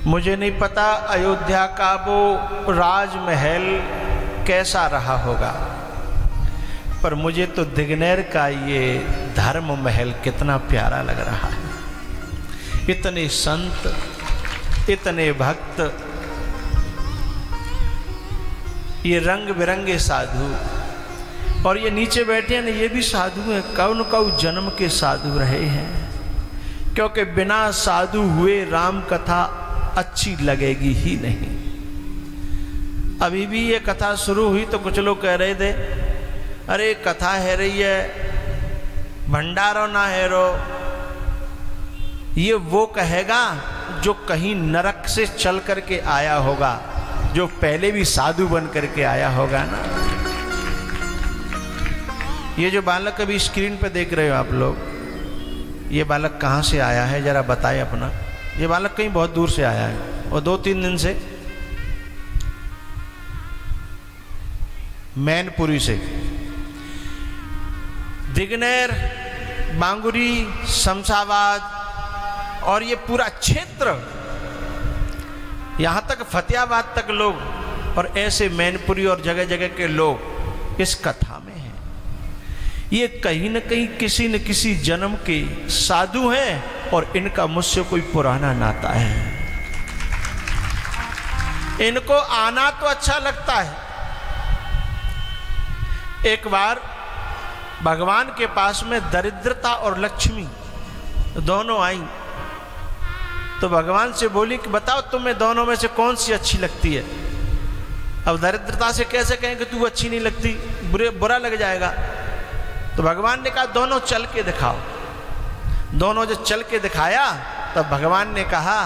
मुझे नहीं पता अयोध्या का वो राजमहल कैसा रहा होगा, पर मुझे तो दिग्नेर का ये धर्म महल कितना प्यारा लग रहा है। इतने संत, इतने भक्त, ये रंग बिरंगे साधु, और ये नीचे बैठे हैं ना, ये भी साधु हैं, कौन कौन जन्म के साधु रहे हैं, क्योंकि बिना साधु हुए राम कथा अच्छी लगेगी ही नहीं। अभी भी ये कथा शुरू हुई तो कुछ लोग कह रहे थे, अरे कथा है रही है, भंडारो ना है रो। ये वो कहेगा जो कहीं नरक से चल करके आया होगा, जो पहले भी साधु बन करके आया होगा ना। ये जो बालक अभी स्क्रीन पे देख रहे हो आप लोग, ये बालक कहाँ से आया है जरा बताएं अपना। ये बालक कहीं बहुत दूर से आया है, और 2-3 दिन से मैनपुरी से। दिग्नेर, बांगुरी, शमशाबाद और ये पूरा क्षेत्र, यहाँ तक फतेहाबाद तक लोग, और ऐसे मैनपुरी और जगह जगह के लोग इस कथा में हैं। ये कहीं न कहीं किसी न किसी जन्म के साधु हैं, और इनका मुझसे कोई पुराना नाता है। इनको आना तो अच्छा लगता है। एक बार भगवान के पास में दरिद्रता और लक्ष्मी दोनों आई, तो भगवान से बोली कि बताओ तुम्हें दोनों में से कौन सी अच्छी लगती है। अब दरिद्रता से कैसे कहें कि तू अच्छी नहीं लगती, बुरा लग जाएगा। तो भगवान ने कहा दोनों चल के दिखाओ। दोनों जो चल के दिखाया तब भगवान ने कहा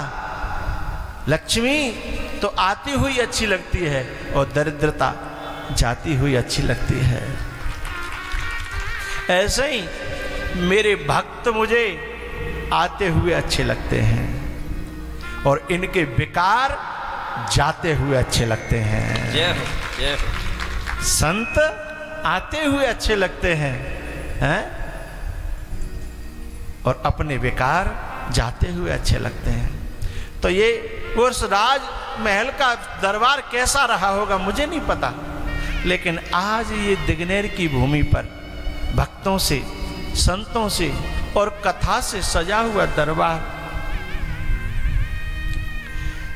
लक्ष्मी तो आती हुई अच्छी लगती है, और दरिद्रता जाती हुई अच्छी लगती है। ऐसे ही मेरे भक्त मुझे आते हुए अच्छे लगते हैं, और इनके विकार जाते हुए अच्छे लगते हैं। संत आते हुए अच्छे लगते हैं, हैं? और अपने विकार जाते हुए अच्छे लगते हैं। तो ये उस राजमहल का दरबार कैसा रहा होगा मुझे नहीं पता, लेकिन आज ये दिग्नेर की भूमि पर भक्तों से, संतों से और कथा से सजा हुआ दरबार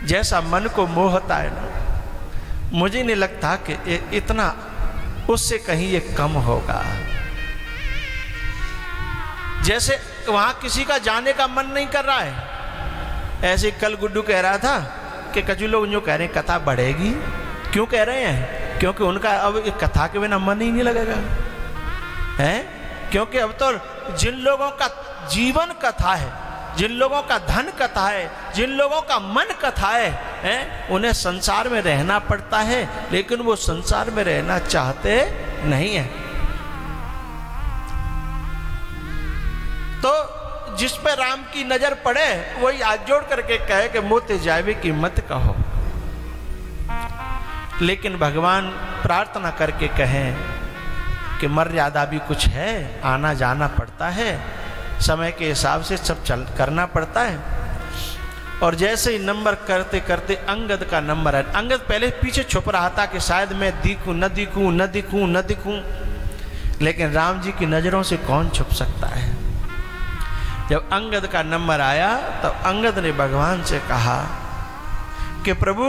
जैसा मन को मोहता है ना, मुझे नहीं लगता कि इतना उससे कहीं ये कम होगा। जैसे वहां किसी का जाने का मन नहीं कर रहा है, ऐसे कल गुड्डू कह रहा था कि कचू लोग जो कह रहे हैं कथा बढ़ेगी। क्यों कह रहे हैं? क्योंकि उनका अब कथा के बिना मन ही नहीं लगेगा, हैं? क्योंकि अब तो जिन लोगों का जीवन कथा है, जिन लोगों का धन कथा है, जिन लोगों का मन कथा है, उन्हें संसार में रहना पड़ता है, लेकिन वो संसार में रहना चाहते नहीं है। तो जिस पे राम की नजर पड़े वही हाथ जोड़ करके कहे कि मोते जावे की मत कहो। लेकिन भगवान प्रार्थना करके कहें कि मर्यादा भी कुछ है, आना जाना पड़ता है, समय के हिसाब से सब करना पड़ता है। और जैसे ही नंबर करते करते अंगद का नंबर है। अंगद पहले पीछे छुप रहा था कि शायद मैं दिखूं न दिखूं न दिखूं न दिखूं, लेकिन राम जी की नजरों से कौन छुप सकता है। जब अंगद का नंबर आया तब अंगद ने भगवान से कहा कि प्रभु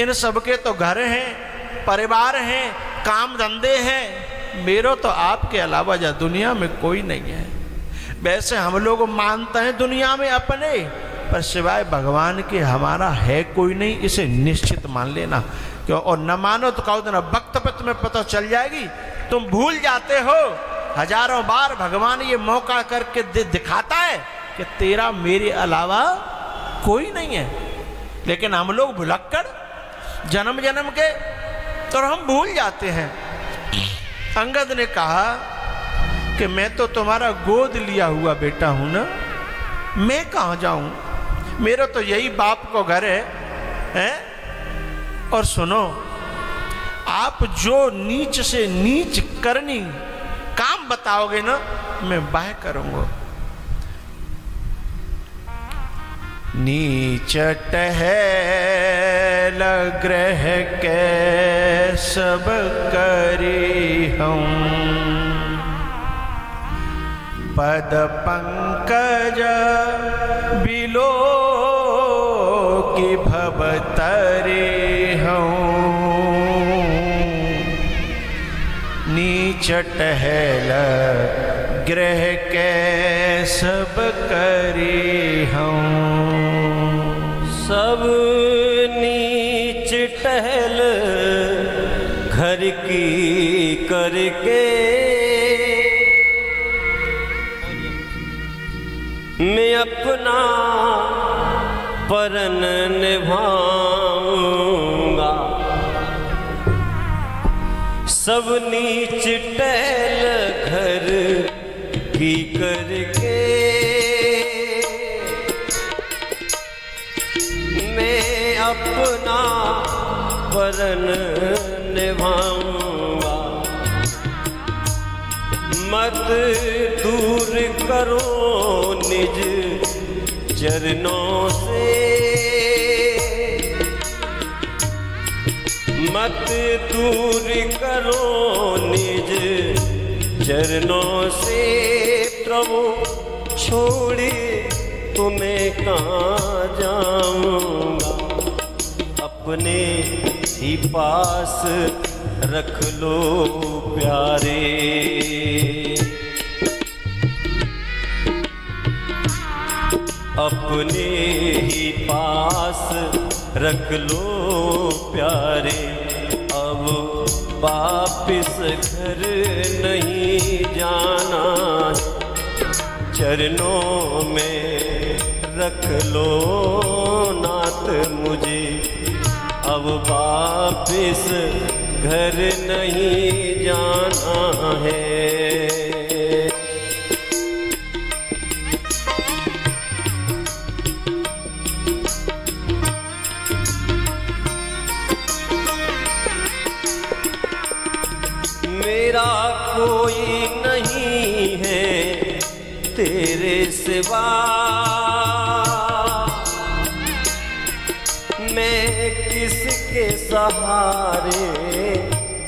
इन सबके तो घर हैं, परिवार हैं, काम धंधे हैं, मेरा तो आपके अलावा या दुनिया में कोई नहीं है। वैसे हम लोग मानते हैं दुनिया में अपने, पर सिवाय भगवान के हमारा है कोई नहीं, इसे निश्चित मान लेना। क्यों? और न मानो तो कहो ना वक्त पे तुम्हें पता चल जाएगी। तुम भूल जाते हो, हजारों बार भगवान ये मौका करके दिखाता है कि तेरा मेरे अलावा कोई नहीं है, लेकिन हम लोग भुलक्कड़ जन्म जन्म के तो हम भूल जाते हैं। अंगद ने कहा कि मैं तो तुम्हारा गोद लिया हुआ बेटा हूं ना, मैं कहाँ जाऊं, मेरा तो यही बाप को घर है? और सुनो, आप जो नीच से नीच करनी काम बताओगे ना, मैं बाह करूंगा। नीच टहल ग्रह के सब करी हम, पद पंकज बिलो की भवतरी हूँ। नीच टहल ग्रह के सब करी हूँ। सब नीच टहल घर की करके मैं अपना परन निभाऊंगा। सब नीच टहल घर की करके मैं अपना परन निभाऊंगा। मत दूर करो निज चरणों से, मत दूर करो निज चरणों से। प्रभु छोड़े तुम्हें कहाँ जाऊंगा, अपने ही पास रख लो प्यारे। अपने ही पास रख लो प्यारे। अब वापिस घर नहीं जाना, चरणों में रख लो नाथ मुझे। अब वापिस घर नहीं जाना है। मेरा कोई नहीं है तेरे सिवा, मैं किसके सहारे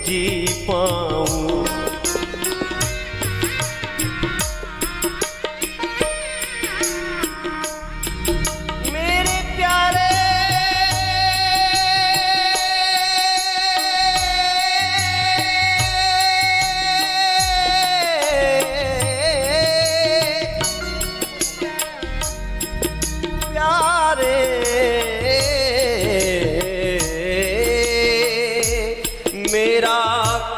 जी पाऊं। मेरे प्यारे मेरा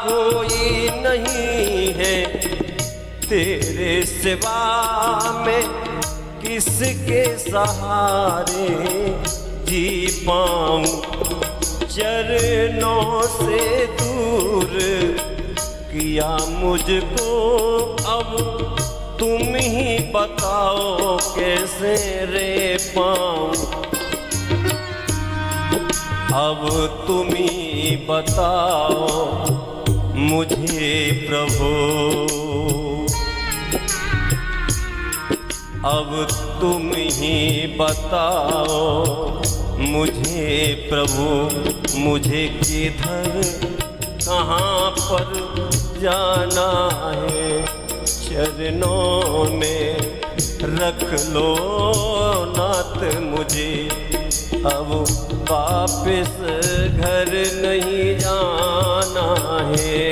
कोई नहीं है तेरे सिवा, मैं किसके सहारे जी पाऊं। चरणों से दूर किया मुझको, अब तुम ही बताओ कैसे रह पाऊं। अब तुम ही बताओ मुझे प्रभु, अब तुम ही बताओ मुझे प्रभु। मुझे किधर कहाँ पर जाना है, चरणों में रख लो नाथ मुझे। अब वापिस घर नहीं जाना है।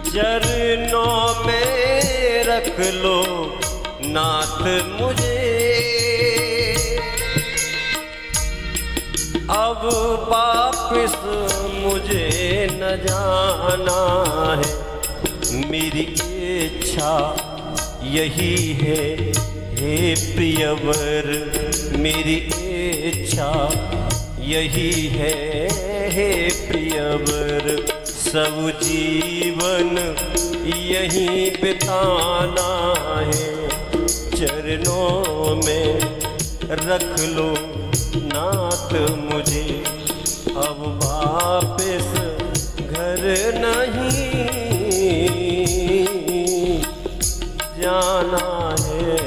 चरणों में रख लो नाथ मुझे, अब वापिस मुझे न जाना है। मेरी इच्छा यही है हे प्रियवर, मेरी इच्छा यही है हे प्रियवर। सब जीवन यहीं बिताना है, चरणों में रख लो नाथ मुझे। अब वापस घर नहीं जाना है।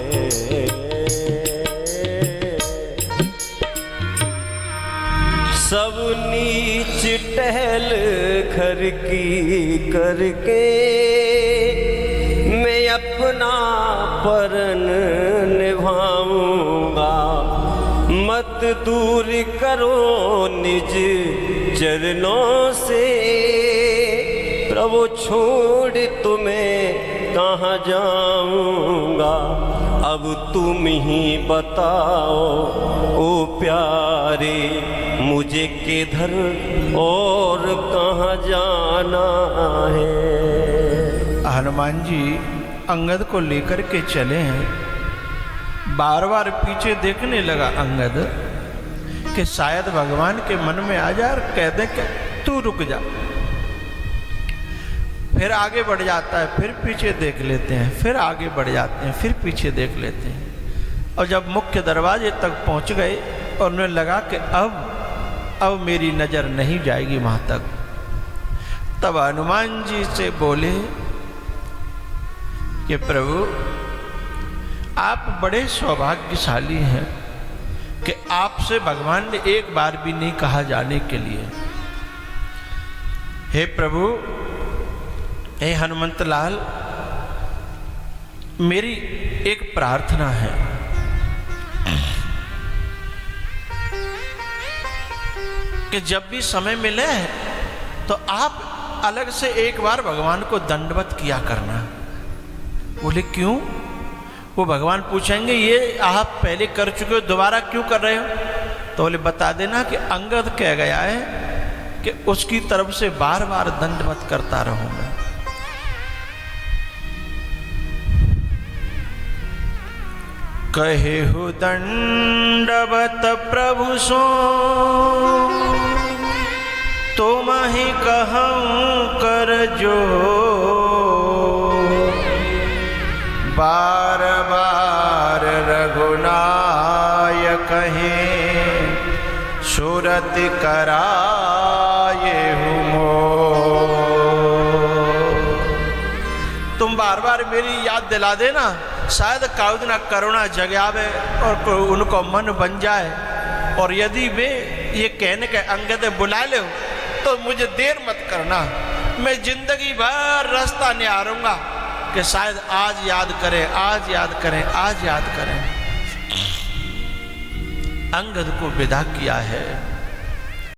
सब नीच टहल घर की करके मैं अपना परन निभाऊंगा। मत दूर करो निज चरणों से, प्रभु छोड़ तुम्हें कहाँ जाऊंगा। अब तुम ही बताओ ओ प्यारे, मुझे किधर और कहाँ जाना है। हनुमान जी अंगद को लेकर के चले हैं। बार बार पीछे देखने लगा अंगद कि शायद भगवान के मन में आ जा और कह दे कि तू रुक जा। फिर आगे बढ़ जाता है, फिर पीछे देख लेते हैं, फिर आगे बढ़ जाते हैं, फिर पीछे देख लेते हैं। और जब मुख्य दरवाजे तक पहुंच गए और उन्हें लगा कि अब मेरी नज़र नहीं जाएगी वहाँ तक, तब हनुमान जी से बोले कि प्रभु आप बड़े सौभाग्यशाली हैं कि आपसे भगवान ने एक बार भी नहीं कहा जाने के लिए। हे प्रभु, हे हनुमंत लाल, मेरी एक प्रार्थना है कि जब भी समय मिले तो आप अलग से एक बार भगवान को दंडवत किया करना। बोले क्यों? वो भगवान पूछेंगे ये आप पहले कर चुके हो, दोबारा क्यों कर रहे हो? तो बोले बता देना कि अंगद कह गया है कि उसकी तरफ से बार बार दंडवत करता रहूं मैं। कहे हो दंडवत प्रभु सो, तुम ही कहूं कर जो, बार बार रघुनाय कहें सुरत कराये हुमो। तुम बार बार मेरी याद दिला देना, शायद काउदना करुणा जगावे और उनको मन बन जाए। और यदि वे ये कहने के अंगद बुला ले तो मुझे देर मत करना, मैं जिंदगी भर रास्ता निहारूंगा कि शायद आज याद करें, आज याद करें, आज याद करें। अंगद को विदा किया है।